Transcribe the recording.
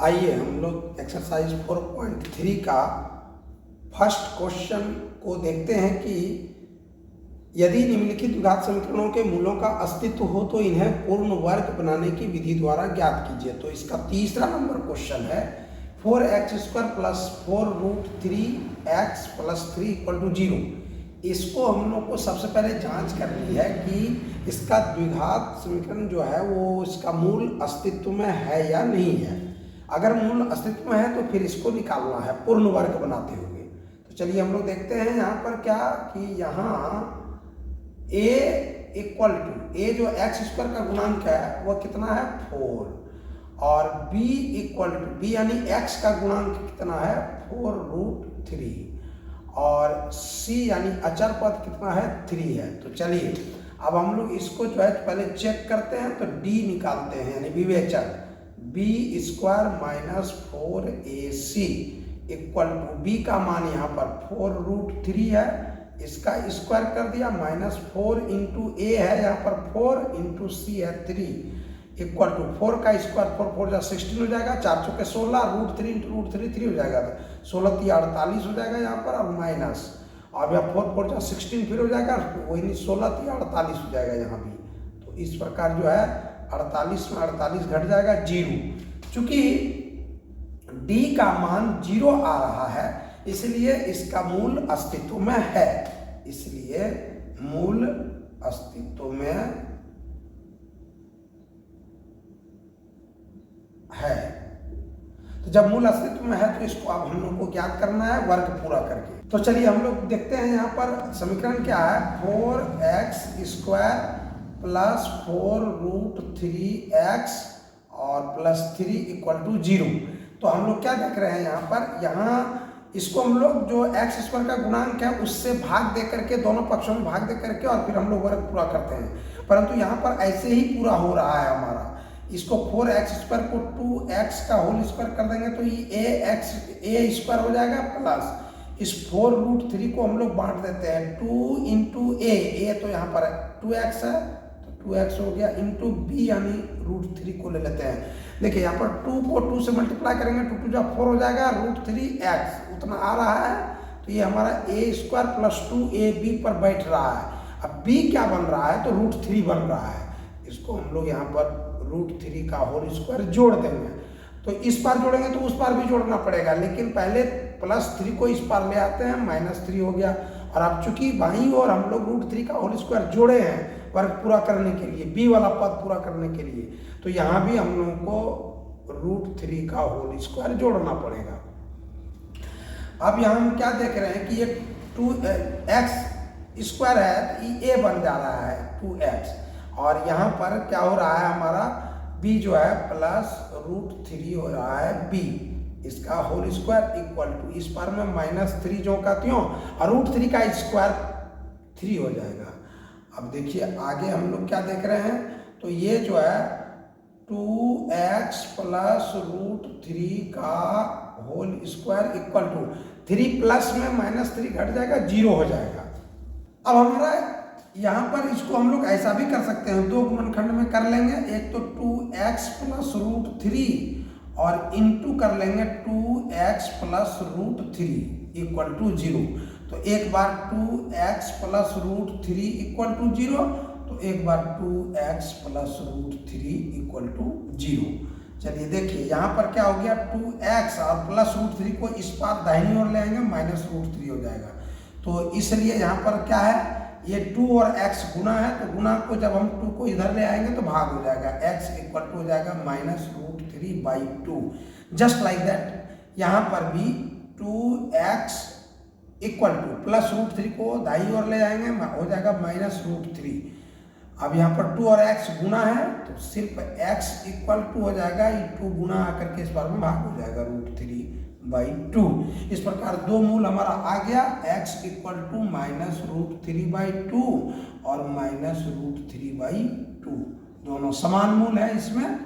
आइए हम लोग एक्सरसाइज 4.3 का फर्स्ट क्वेश्चन को देखते हैं कि यदि निम्नलिखित द्विघात समीकरणों के मूलों का अस्तित्व हो तो इन्हें पूर्ण वर्ग बनाने की विधि द्वारा ज्ञात कीजिए। तो इसका तीसरा नंबर क्वेश्चन है 4x² प्लस 4√3x प्लस 3 = 0। इसको हम लोग को सबसे पहले जांच करनी है कि इसका द्विघात समीकरण जो है वो इसका मूल अस्तित्व में है या नहीं है। अगर मूल अस्तित्व में है तो फिर इसको निकालना है पूर्ण वर्ग बनाते हुए। तो चलिए हम लोग देखते हैं यहाँ पर क्या कि यहाँ a इक्वल टू a जो x² का गुणांक है वह कितना है 4 और b इक्वल टू b यानी x का गुणांक कितना है 4√3 और c यानी अचर पद कितना है 3 है। तो चलिए अब हम लोग इसको जो है पहले चेक करते हैं। तो d निकालते हैं यानी विवेचक b² minus 4ac equal to b का मान यहाँ पर 4√3 है, इसका स्क्वायर कर दिया माइनस 4 इंटू a है यहाँ पर 4 इंटू c है 3 इक्वल टू 4 का स्क्वायर 4 4 जा 16 हो जाएगा, 4 चौके 16 √3 इंटू √3 3 हो जाएगा, 16 3 48 हो जाएगा यहाँ पर और माइनस अब यहाँ 4 4 जा 16 फिर हो जाएगा वही 16 3 48 हो जाएगा यहाँ भी। तो इस प्रकार जो है 48 में 48 घट जाएगा 0। चूंकि d का मान 0 आ रहा है इसलिए इसका मूल अस्तित्व में है, इसलिए मूल अस्तित्व में है। तो जब मूल अस्तित्व में है तो इसको अब हम लोग को ज्ञात करना है वर्ग पूरा करके। तो चलिए हम लोग देखते हैं यहाँ पर समीकरण क्या है 4x² प्लस 4√3x और प्लस 3 इक्वल टू 0। तो हम लोग क्या देख रहे हैं यहाँ पर, यहाँ इसको हम लोग जो x² का गुणांक है उससे भाग दे करके दोनों पक्षों में भाग दे करके और फिर हम लोग वर्ग पूरा करते हैं, परंतु यहाँ पर ऐसे ही पूरा हो रहा है हमारा। इसको 4x² को 2x का होल स्क्वायर कर देंगे तो ये a² हो जाएगा प्लस इस 4√3 को हम लोग बांट देते हैं 2 इंटू a तो यहाँ पर 2x है तो 2x हो गया इंटू b यानी √3 को ले लेते हैं। देखिए यहाँ पर 2 को 2 से मल्टीप्लाई करेंगे 2 2 जा 4 हो जाएगा √3x उतना आ रहा है। तो ये हमारा a² प्लस 2ab पर बैठ रहा है। अब b क्या बन रहा है तो √3 बन रहा है, इसको हम लोग यहाँ पर √3 का होल स्क्वायर जोड़ देंगे। तो इस पार जोड़ेंगे तो उस पार भी जोड़ना पड़ेगा, लेकिन पहले +3 को इस पार ले आते हैं -3 हो गया। और अब चूंकि बाईं ओर हम लोग √3 का होल स्क्वायर जोड़े हैं वर्ग पूरा करने के लिए, b वाला पद पूरा करने के लिए, तो यहाँ भी हम लोगों को √3 का होल स्क्वायर जोड़ना पड़ेगा। अब यहाँ हम क्या देख रहे हैं कि ये 2x² है ये a बन जा रहा है 2x और यहाँ पर क्या हो रहा है हमारा b जो है प्लस √3 हो रहा है b, इसका होल स्क्वायर इक्वल टू इस पार में -3 जो का त्यों और √3 का स्क्वायर 3 हो जाएगा। अब देखिए आगे हम लोग क्या देख रहे हैं, तो ये जो है 2x प्लस √3 का whole square equal to 3 plus में -3 घट जाएगा 0 हो जाएगा। अब हमारा यहाँ पर इसको हम लोग ऐसा भी कर सकते हैं, दो गुणनखंड में कर लेंगे, एक तो 2x प्लस √3 और इंटू कर लेंगे 2x प्लस √3 इक्वल टू 0। तो एक बार 2x प्लस √3 इक्वल टू 0 तो एक बार 2x प्लस √3 इक्वल टू 0। चलिए देखिए यहाँ पर क्या हो गया 2x और प्लस √3 को इस पार दाहिनी ओर ले आएंगे -√3 हो जाएगा। तो इसलिए यहाँ पर क्या है ये 2 और x गुना है, तो गुना को जब हम 2 को इधर ले आएंगे तो भाग हो जाएगा, x इक्वल टू हो जाएगा -√3/2। जस्ट लाइक दैट यहाँ पर भी 2x इक्वल टू प्लस √3 को दाई ओर ले जाएंगे हो जाएगा -√3। अब यहाँ पर 2 और x गुना है तो सिर्फ x इक्वल टू हो जाएगा, ये 2 गुना आकर के इस बार में भाग हो जाएगा √3/2। इस प्रकार दो मूल हमारा आ गया, x इक्वल टू -√3/2 और -√3/2 दोनों समान मूल है इसमें।